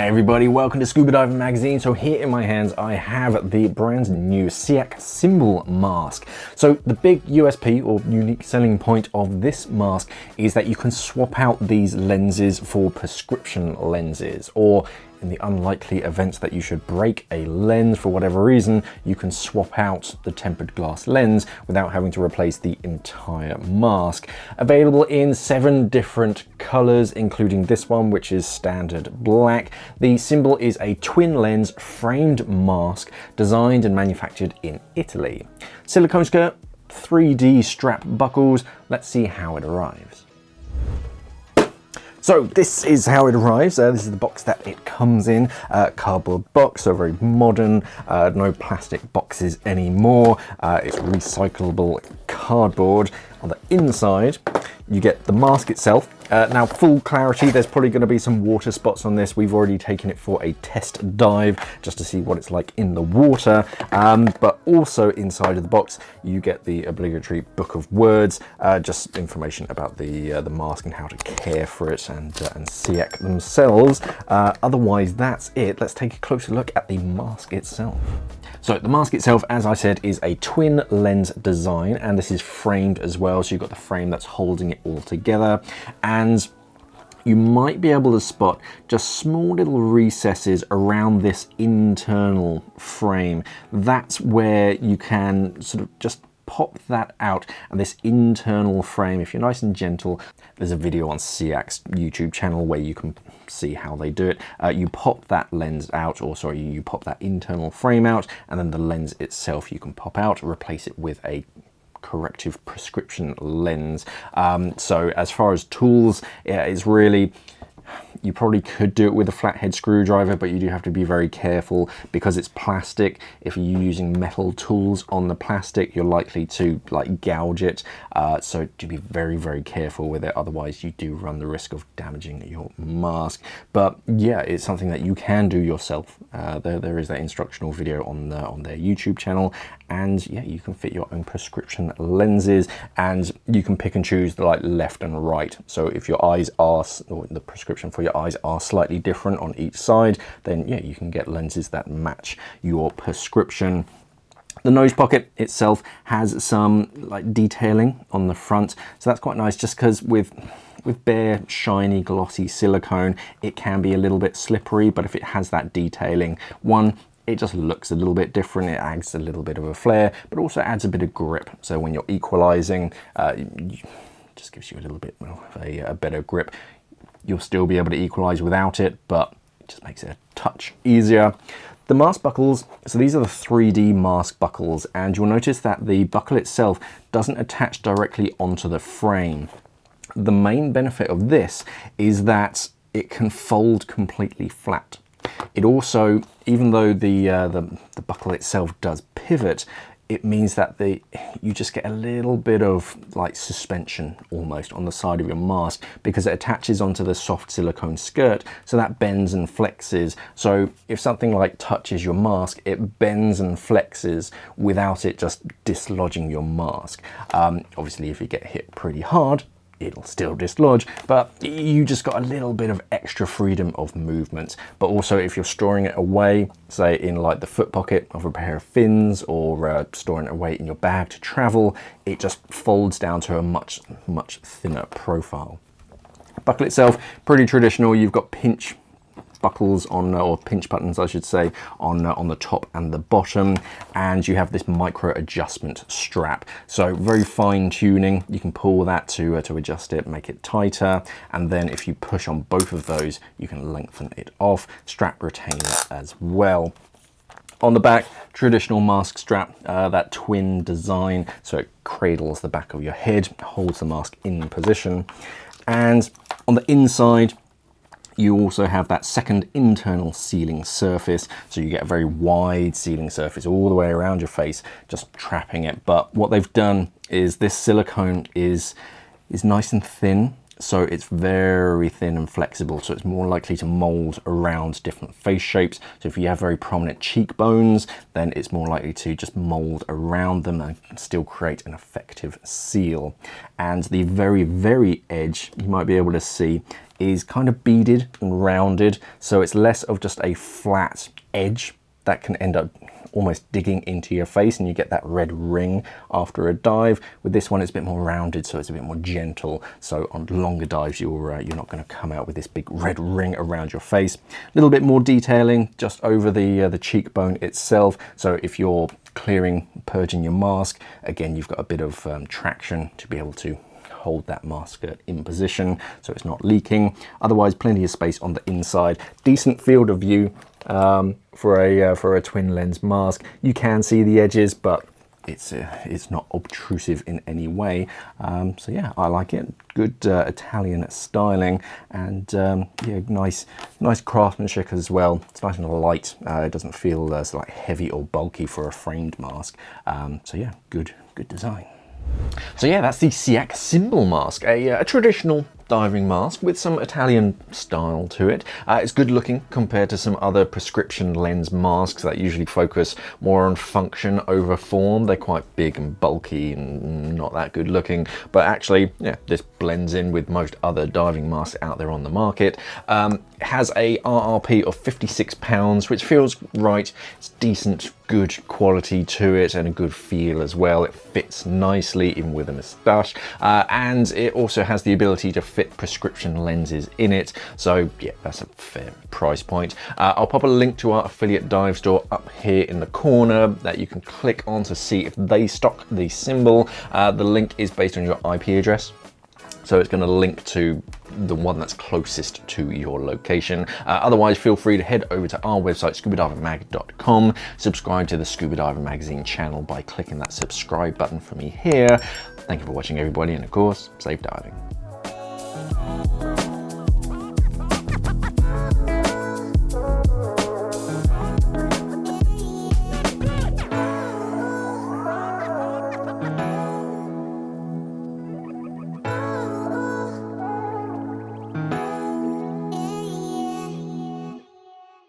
Hi everybody, welcome to Scuba Diving Magazine. So here in my hands I have the brand new Seac Symbol mask. So the big USP or unique selling point of this mask is that you can swap out these lenses for prescription lenses, or in the unlikely event that you should break a lens for whatever reason, you can swap out the tempered glass lens without having to replace the entire mask. Available in 7 different colors, including this one, which is standard black. The Symbol is a twin lens framed mask designed and manufactured in Italy. Silicone skirt, 3D strap buckles. Let's see how it arrives. So this is how it arrives. This is the box that it comes in. Cardboard box, so very modern. No plastic boxes anymore. It's recyclable cardboard. On the inside, you get the mask itself. Now, full clarity, there's probably going to be some water spots on this. We've already taken it for a test dive just to see what it's like in the water. But also inside of the box, you get the obligatory book of words, just information about the mask and how to care for it, and Seac themselves. Otherwise, that's it. Let's take a closer look at the mask itself. So the mask itself, as I said, is a twin lens design, and this is framed as well. So you've got the frame that's holding it all together, and you might be able to spot just small little recesses around this internal frame. That's where you can sort of just pop that out, and this internal frame, if you're nice and gentle, there's a video on Seac's YouTube channel where you can see how they do it. You pop that lens out, or sorry, you pop that internal frame out, and then the lens itself you can pop out, replace it with a corrective prescription lens. So as far as tools, it's really, you probably could do it with a flathead screwdriver, but you do have to be very careful because it's plastic. If you're using metal tools on the plastic, you're likely to like gouge it. So do be very, very careful with it. Otherwise, you do run the risk of damaging your mask. But yeah, it's something that you can do yourself. There is that instructional video on their YouTube channel. And yeah, you can fit your own prescription lenses, and you can pick and choose the like left and right. So if your eyes are, or the prescription for your eyes are slightly different on each side, then yeah, you can get lenses that match your prescription. The nose pocket itself has some like detailing on the front, so that's quite nice, just because with bare, shiny, glossy silicone, it can be a little bit slippery, but if it has that detailing, it just looks a little bit different. It adds a little bit of a flair, but also adds a bit of grip. So when you're equalizing, just gives you a little bit of a better grip. You'll still be able to equalize without it, but it just makes it a touch easier. The mask buckles, so these are the 3D mask buckles, and you'll notice that the buckle itself doesn't attach directly onto the frame. The main benefit of this is that it can fold completely flat. It also, even though the buckle itself does pivot, it means that you just get a little bit of like suspension almost on the side of your mask, because it attaches onto the soft silicone skirt, so that bends and flexes. So if something like touches your mask, it bends and flexes without it just dislodging your mask. Obviously, if you get hit pretty hard, it'll still dislodge, but you just got a little bit of extra freedom of movement. But also if you're storing it away, say in like the foot pocket of a pair of fins, or storing it away in your bag to travel, it just folds down to a much thinner profile. Buckle itself, pretty traditional. You've got pinch buckles on, or pinch buttons I should say, on the top and the bottom, and you have this micro adjustment strap, so very fine tuning. You can pull that to adjust it, make it tighter, and then if you push on both of those, you can lengthen it off. Strap retainer as well. On the back, traditional mask strap, that twin design, so it cradles the back of your head, holds the mask in position. And on the inside, you also have that second internal sealing surface, so you get a very wide sealing surface all the way around your face, just trapping it. But what they've done is this silicone is nice and thin, so it's very thin and flexible, so it's more likely to mold around different face shapes. So if you have very prominent cheekbones, then it's more likely to just mold around them and still create an effective seal. And the very edge, you might be able to see, is kind of beaded and rounded, so it's less of just a flat edge that can end up almost digging into your face and you get that red ring after a dive. With this one, it's a bit more rounded, so it's a bit more gentle. So on longer dives, you're not going to come out with this big red ring around your face. A little bit more detailing just over the cheekbone itself. So if you're clearing, purging your mask, again, you've got a bit of traction to be able to hold that mask in position so it's not leaking. Otherwise, plenty of space on the inside. Decent field of view for a twin lens mask. You can see the edges, but it's not obtrusive in any way. So yeah, I like it. Good Italian styling, and yeah, nice craftsmanship as well. It's nice and light. It doesn't feel so like heavy or bulky for a framed mask. So yeah, good design. So yeah, that's the Seac Symbol mask, a traditional diving mask with some Italian style to it. It's good looking compared to some other prescription lens masks that usually focus more on function over form. They're quite big and bulky and not that good looking, but actually, yeah, this blends in with most other diving masks out there on the market. Has a RRP of £56, which feels right. It's decent, good quality to it and a good feel as well. It fits nicely even with a moustache, and it also has the ability to fit prescription lenses in it. So yeah, that's a fair price point. I'll pop a link to our affiliate dive store up here in the corner that you can click on to see if they stock the Symbol. The link is based on your IP address, so it's going to link to the one that's closest to your location. Otherwise, feel free to head over to our website, scubadivermag.com. Subscribe to the Scuba Diver Magazine channel by clicking that subscribe button for me here. Thank you for watching, everybody, and of course, safe diving.